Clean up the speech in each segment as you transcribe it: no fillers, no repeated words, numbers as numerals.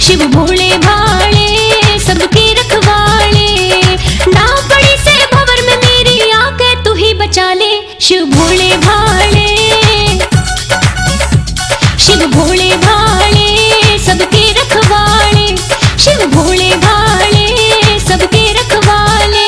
शिव भोले भाले सबके रखवाले, ना पड़ी से भंवर में मेरी आके तू ही बचा ले। शिव भोले भाले, शिव भोले भाले सबके रखवाले, शिव भोले भाले सबके रखवाले।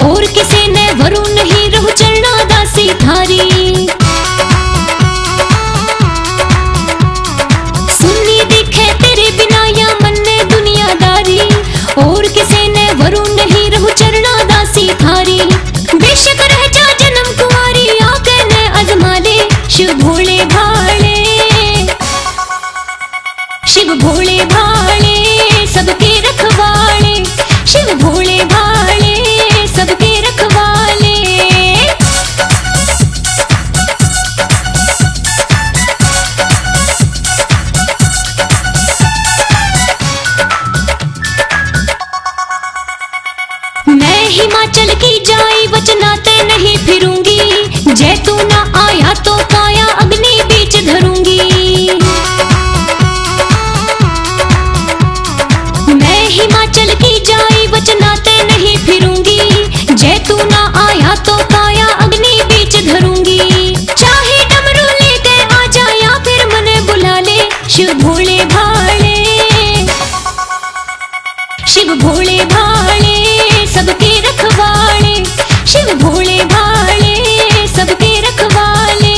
और किसी ने वरुण नहीं रहु चलना दासी थारी। सुनी दिखे तेरे बिना या मन ने दुनियादारी, और किसी ने वरुण नहीं रहु चलना दासी थारी। बेशक रह जा जन्म कुंवारी आके ने अजमा ले। शिव भोले भाले, शिव भोले भाले सबके रखवाले, शिव भोले भाले सबके रखवाले। मैं हिमाचल की जाई वचनाते नहीं फिरूंगी, जैतू ना आया तो काया अग्नि बीच धरूंगी। मैं हिमाचल की जाई वचनाते नहीं फिरूंगी, जैतू ना आया तो काया अग्नि बीच धरूंगी। चाहे डमरू लेके आ जा या फिर मने बुला ले। शिव भोले भाले, शिव भोले भाले सबके रखवाले, शिव भोले भाले सबके रखवाले।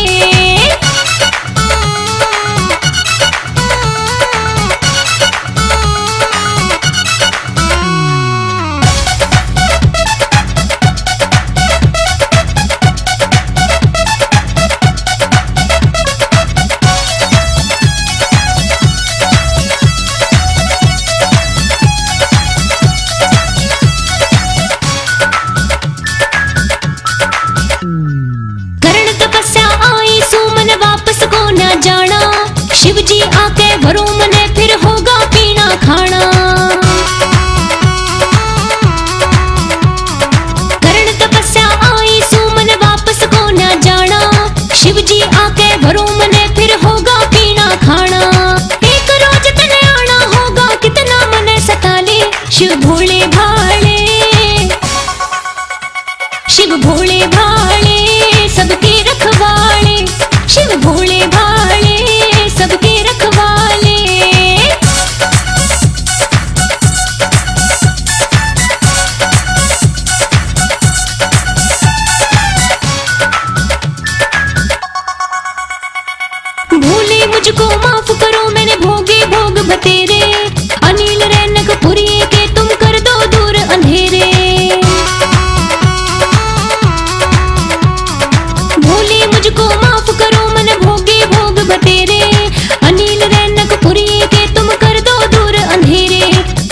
शिव जी आके भरो मने फिर होगा पीना खाना। करण तपस्या आई सुमन वापस को ना जाना, शिव जी आके भरो मने फिर होगा पीना खाना। एक रोज तने आना होगा कितना मने सता ले। शिव भोले भाले, शिव भोले भाले सबके रखवाले, शिव भोले भाले सबके रखवाले। भूले मुझको माफ करो मैंने भोगे भोग बतेरे, अनिल रैनक पुरी के तुम कर दो दूर अंधेरे। भूले मुझको माफ करो मैंने भोगे भोग बतेरे, अनिल रैनक पुरी के तुम कर दो दूर अंधेरे।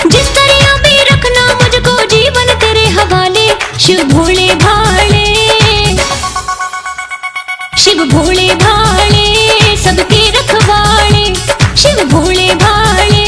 जिस तरह भी रखना मुझको जीवन तेरे हवाले। शिव भोले भाले, शिव भोले भाले सबके रखवाले, शिव भोले भाले